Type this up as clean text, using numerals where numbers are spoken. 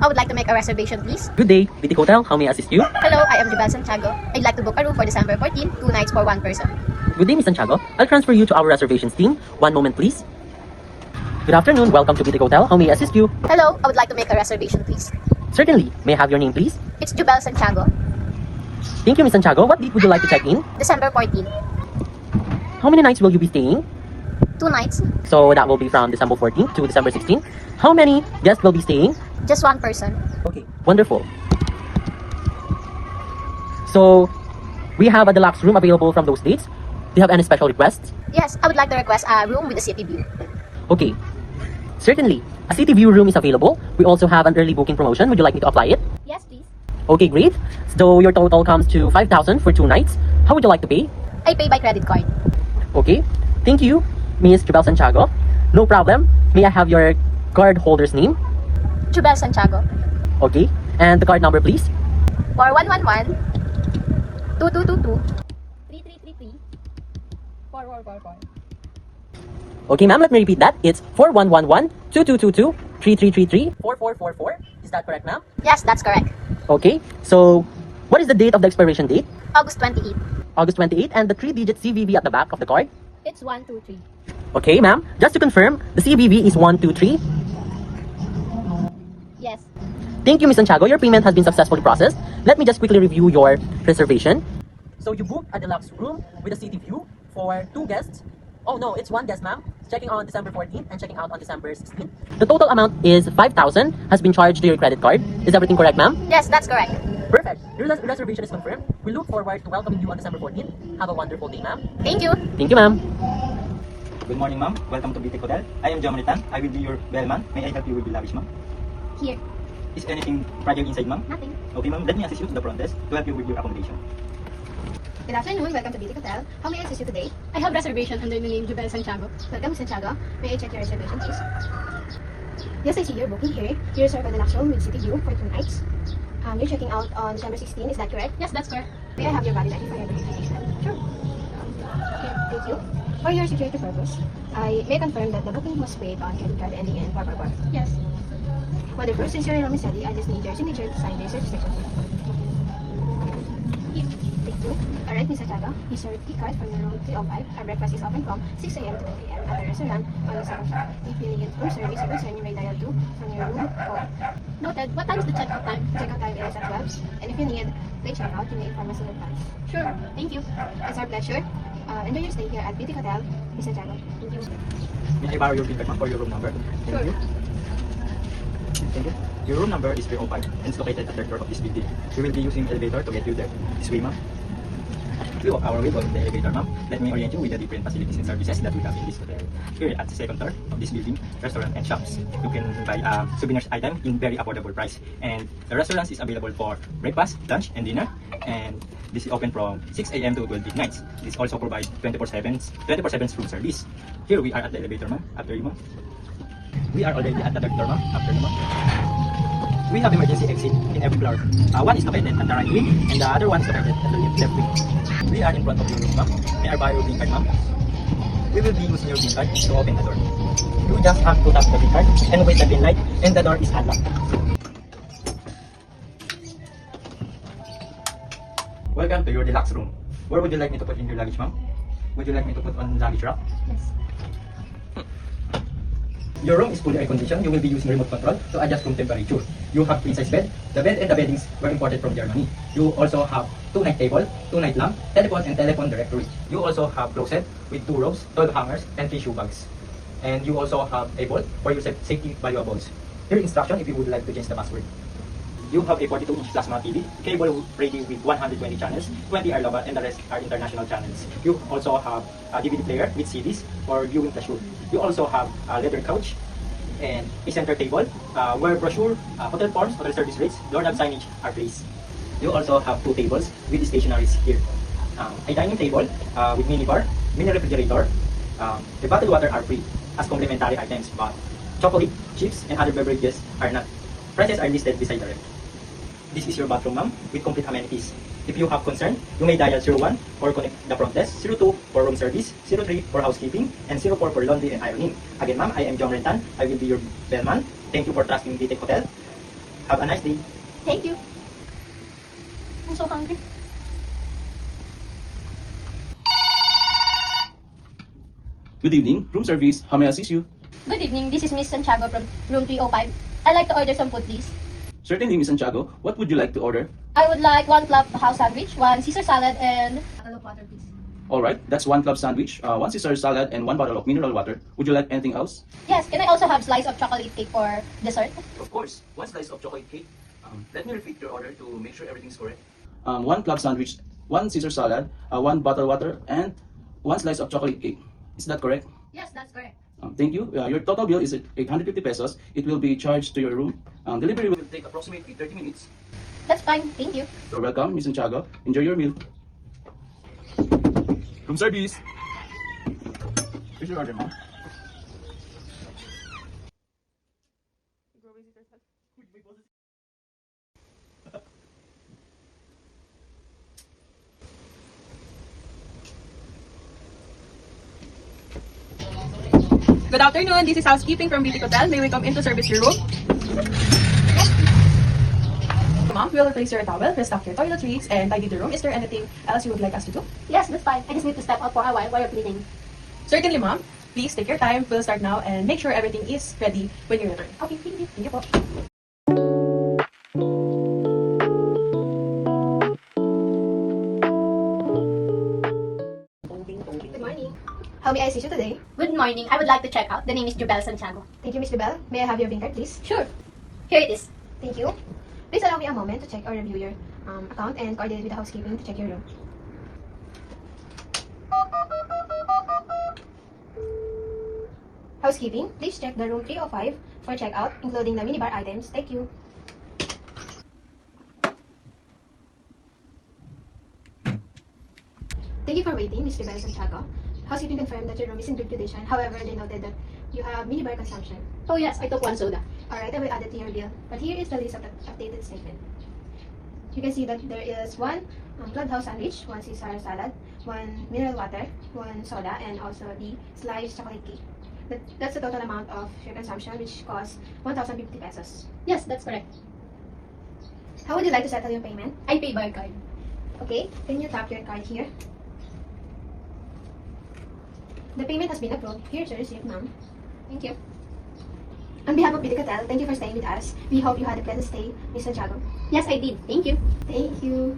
I would like to make a reservation, please. Good day, Bitik Hotel. How may I assist you? Hello, I am Jubel Santiago. I'd like to book a room for December 14, 2 nights for one person. Good day, Ms. Santiago. I'll transfer you to our reservations team. One moment, please. Good afternoon. Welcome to Bitik Hotel. How may I assist you? Hello, I would like to make a reservation, please. Certainly. May I have your name, please? It's Jubel Santiago. Thank you, Ms. Santiago. What date would you like to check in? December 14, How many nights will you be staying? 2 nights, So that will be from December 14th to December 16th. How many guests will be staying? just one person. Okay, wonderful. So we have a deluxe room available from those dates. Do you have any special requests? Yes, I would like to request a room with a city view. Okay, certainly. A city view room is available. We also have an early booking promotion. Would you like me to apply it? Yes, please. Okay, great. So your total comes to 5,000 for 2 nights. How would you like to pay? I pay by credit card. Okay, thank you, Ms. Jubel Santiago. No problem. May I have your card holder's name? Jubel Santiago. Okay, and the card number, please. 4111 2222 3333 4444. Okay, ma'am, let me repeat that. It's 4111-2222-3333-4444. Is that correct, ma'am? Yes, that's correct. Okay, so what is the date of the expiration date? August 28. August 28, and the 3-digit CVV at the back of the card? It's 123. Okay, ma'am, just to confirm, the CVV is 123. Yes. Thank you, Ms. Santiago. Your payment has been successfully processed. Let me just quickly review your reservation. So you booked a deluxe room with a city view for 2 guests. Oh no, it's 1 guest, ma'am. Checking on December 14th and checking out on December 16th. The total amount is 5,000, has been charged to your credit card. Is everything correct, ma'am? Yes, that's correct. Perfect. Your reservation is confirmed. We look forward to welcoming you on December 14th. Have a wonderful day, ma'am. Thank you. Thank you, ma'am. Good morning, ma'am. Welcome to Bitik Hotel. I am John Maritan. I will be your bellman. May I help you with the luggage, ma'am? Here. Is anything fragile inside, ma'am? Nothing. Okay, ma'am. Let me assist you to the front desk to help you with your accommodation. Good afternoon. Welcome to Bitik Hotel. How may I assist you today? I have reservation under the name Jubel Santiago. Welcome, Santiago. May I check your reservation, please? Yes, I see your booking here. You reserved a deluxe room with city view for 2 nights. You're checking out on December 16. Is that correct? Yes, that's correct. May I have your body ID for your verification? Sure. Okay, thank you. For your security purpose, I may confirm that the booking was paid on credit card ending in 444. Yes. Wonderful. Since your room is ready, I just need your signature to sign this registration. Here. Thank you. Alright, Ms. Santiago, here's your key card from your room 305. Our breakfast is open from 6 a.m. to 2 p.m. at the restaurant on the second floor. If you need room service or concern, you may dial 2 from your room or Noted. What time is the checkout time? checkout time is at 12. And if you need late checkout, you may inform us in advance. Sure. Thank you. It's our pleasure. Enjoy your stay here at Bitik Hotel, Ms. Santiago. Thank you. May I borrow your pin card, ma'am, for your room number? Sure. Thank you. Thank you. Your room number is 305 and it's located at the third floor of this building. We will be using elevator to get you there. This way, ma'am. We walk our way on the elevator, ma'am. Let me orient you with the different facilities and services that we have in this hotel. Here at the second floor of this building, restaurant and shops. You can buy souvenirs item in very affordable price. And the restaurant is available for breakfast, lunch, and dinner. And this is open from 6 a.m. to 12 midnight. This also provides 24/7 room service. Here we are at the elevator, ma'am. After you, ma'am. We are already at the third floor, ma'am. After you, ma'am. We have emergency exit in every floor. One is located at the right wing, and the other one is located at the left wing. We are in front of your room, ma'am. May I borrow your green card, ma'am? We will be using your green card to open the door. You just have to tap the green card and wait the green light, and the door is unlocked. Welcome to your deluxe room. Where would you like me to put in your luggage, ma'am? Would you like me to put on luggage rack? Yes. Your room is fully air conditioned. You will be using remote control to adjust room temperature. You have queen size bed. The bed and the beddings were imported from Germany. You also have 2 night table, 2 night lamp, telephone and telephone directory. You also have closet with 2 robes, 12 hangers, and 3 shoe bags. And you also have a vault for your safety valuables. Here instruction if you would like to change the password. You have a 42-inch plasma TV, cable ready with 120 channels, 20 are local and the rest are international channels. You also have a DVD player with CDs for viewing the show. You also have a leather couch and a center table where brochure, hotel forms, hotel service rates, doorknob signage are placed. You also have 2 tables with stationaries here. A dining table with mini bar, mini refrigerator, the bottled water are free as complimentary items, but chocolate, chips, and other beverages are not. Prices are listed beside the ref. This is your bathroom, ma'am, with complete amenities. If you have concern, you may dial 01 for connect the front desk, 02 for room service, 03 for housekeeping, and 04 for laundry and ironing. Again, ma'am, I am John Rentan. I will be your bellman. Thank you for trusting Bitik Hotel. Have a nice day. Thank you. I'm so hungry. Good evening, room service. How may I assist you? Good evening. This is Miss Santiago from room 305. I'd like to order some food, please. Certainly, Miss Santiago. What would you like to order? I would like one clubhouse sandwich, one Caesar salad, and a bottle of water, please. All right, that's one club sandwich, one Caesar salad, and one bottle of mineral water. Would you like anything else? Yes, can I also have slice of chocolate cake for dessert? Of course. One slice of chocolate cake. Let me repeat your order to make sure everything's correct. One club sandwich, one Caesar salad, one bottle water, and one slice of chocolate cake. Is that correct? Yes, that's correct. Thank you. Your total bill is 850 pesos. It will be charged to your room. Delivery will take approximately 30 minutes. That's fine. Thank you. You're welcome, Miss Santiago. Enjoy your meal. Room service. Here's your order, ma'am. Good afternoon, this is housekeeping from Beauty Hotel. May we come in to service your room? Ma'am, we'll replace your towel, restock your toiletries, and tidy the room. Is there anything else you would like us to do? Yes, that's fine. I just need to step out for a while you're cleaning. Certainly, ma'am. Please take your time. We'll start now and make sure everything is ready when you return. Okay, thank you. Thank you po. Good morning. How may I assist you today? Good morning. I would like to check out. The name is Jubel Santiago. Thank you, Miss Bell. May I have your green card, please? Sure. Here it is. Thank you. Please allow me a moment to check or review your account and coordinate with the housekeeping to check your room. Housekeeping, please check the room 305 for checkout, including the minibar items. Thank you. Thank you for waiting, Mr. Bell Santiago. Housekeeping confirmed that your room is in good condition. However, they noted that you have minibar consumption. Oh yes, I took one soda. Alright, I will add it to your bill. But here is the list of the updated statement. You can see that there is one clubhouse sandwich, one Caesar salad, one mineral water, one soda, and also the sliced chocolate cake. That's the total amount of your consumption, which costs 1,050 pesos. Yes, that's correct. How would you like to settle your payment? I pay by card. Okay, can you tap your card here? The payment has been approved. Here's your receipt, ma'am. Thank you. On behalf of Beauty Hotel, thank you for staying with us. We hope you had a pleasant stay, Miss Santiago. Yes, I did. Thank you. Thank you.